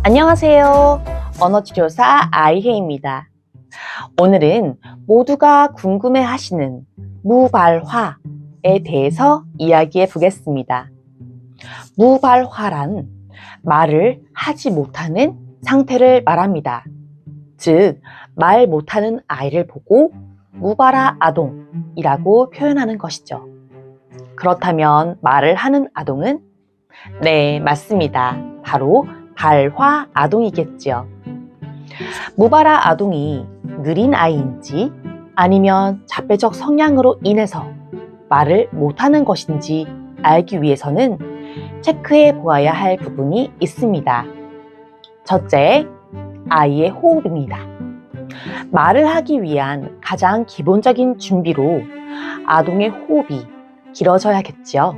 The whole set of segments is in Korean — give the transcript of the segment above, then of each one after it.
안녕하세요. 언어치료사 아이혜입니다. 오늘은 모두가 궁금해 하시는 무발화에 대해서 이야기해 보겠습니다. 무발화란 말을 하지 못하는 상태를 말합니다. 즉, 말 못하는 아이를 보고 무발화 아동이라고 표현하는 것이죠. 그렇다면 말을 하는 아동은? 네, 맞습니다. 바로 발화 아동이겠죠. 무발화 아동이 느린 아이인지 아니면 자폐적 성향으로 인해서 말을 못하는 것인지 알기 위해서는 체크해 보아야 할 부분이 있습니다. 첫째, 아이의 호흡입니다. 말을 하기 위한 가장 기본적인 준비로 아동의 호흡이 길어져야겠죠.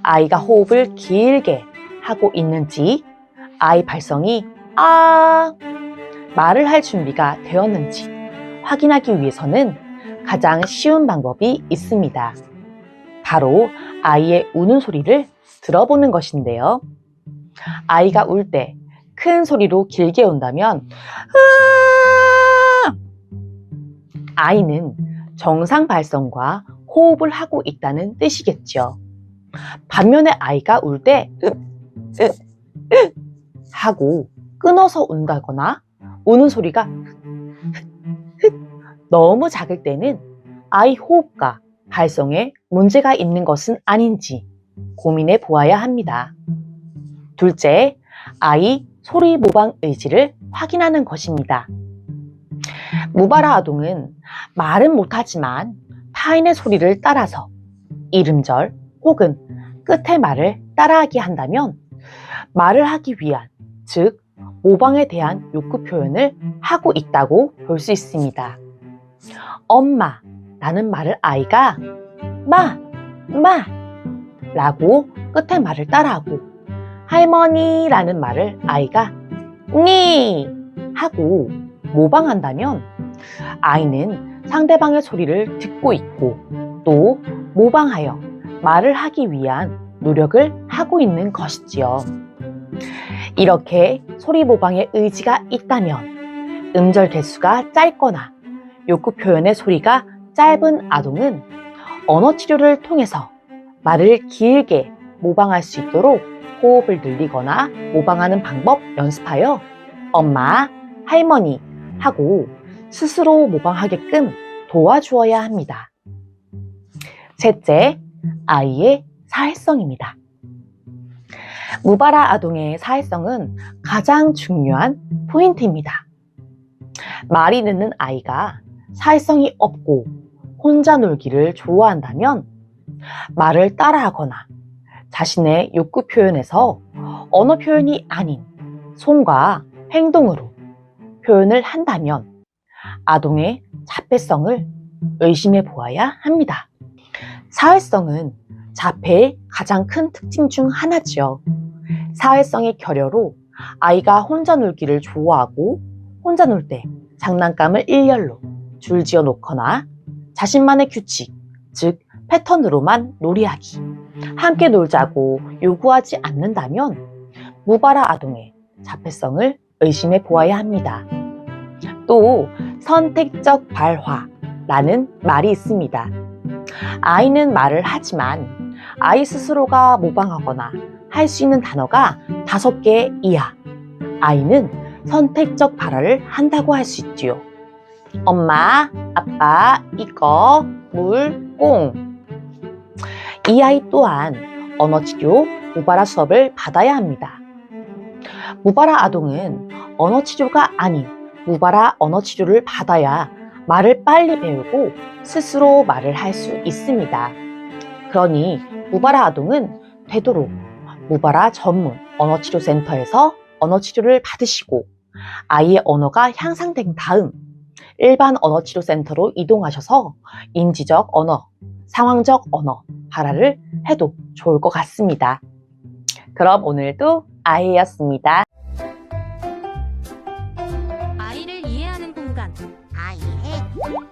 아이가 호흡을 길게 하고 있는지, 아이 발성이 말을 할 준비가 되었는지 확인하기 위해서는 가장 쉬운 방법이 있습니다. 바로 아이의 우는 소리를 들어보는 것인데요. 아이가 울 때 큰 소리로 길게 운다면 아이는 정상 발성과 호흡을 하고 있다는 뜻이겠죠. 반면에 아이가 울 때 하고 끊어서 운다거나 우는 소리가 너무 작을 때는 아이 호흡과 발성에 문제가 있는 것은 아닌지 고민해 보아야 합니다. 둘째, 아이 소리 모방 의지를 확인하는 것입니다. 무발화 아동은 말은 못하지만 타인의 소리를 따라서 이름절 혹은 끝의 말을 따라하게 한다면 말을 하기 위한, 즉 모방에 대한 욕구 표현을 하고 있다고 볼 수 있습니다. 엄마 라는 말을 아이가 마 라고 끝의 말을 따라하고, 할머니 라는 말을 아이가 니 하고 모방한다면 아이는 상대방의 소리를 듣고 있고 또 모방하여 말을 하기 위한 노력을 하고 있는 것이지요. 이렇게 소리 모방의 의지가 있다면 음절 개수가 짧거나 욕구 표현의 소리가 짧은 아동은 언어 치료를 통해서 말을 길게 모방할 수 있도록 호흡을 늘리거나 모방하는 방법 연습하여 엄마, 할머니 하고 스스로 모방하게끔 도와주어야 합니다. 셋째, 아이의 사회성입니다. 무발화 아동의 사회성은 가장 중요한 포인트입니다. 말이 늦는 아이가 사회성이 없고 혼자 놀기를 좋아한다면 말을 따라하거나 자신의 욕구 표현에서 언어 표현이 아닌 손과 행동으로 표현을 한다면 아동의 자폐성을 의심해 보아야 합니다. 사회성은 자폐의 가장 큰 특징 중 하나죠. 사회성의 결여로 아이가 혼자 놀기를 좋아하고 혼자 놀 때 장난감을 일렬로 줄지어 놓거나 자신만의 규칙, 즉 패턴으로만 놀이하기, 함께 놀자고 요구하지 않는다면 무발화 아동의 자폐성을 의심해 보아야 합니다. 또 선택적 발화라는 말이 있습니다. 아이는 말을 하지만 아이 스스로가 모방하거나 할 수 있는 단어가 5개 이하, 아이는 선택적 발화를 한다고 할 수 있지요. 엄마, 아빠, 이거, 물, 꽁. 이 아이 또한 언어치료 무발화 수업을 받아야 합니다. 무발화 아동은 언어치료가 아닌 무발화 언어치료를 받아야 말을 빨리 배우고 스스로 말을 할 수 있습니다. 그러니 무발화 아동은 되도록 무발화 전문 언어치료센터에서 언어치료를 받으시고 아이의 언어가 향상된 다음 일반 언어치료센터로 이동하셔서 인지적 언어, 상황적 언어 발화를 해도 좋을 것 같습니다. 그럼 오늘도 아이였습니다.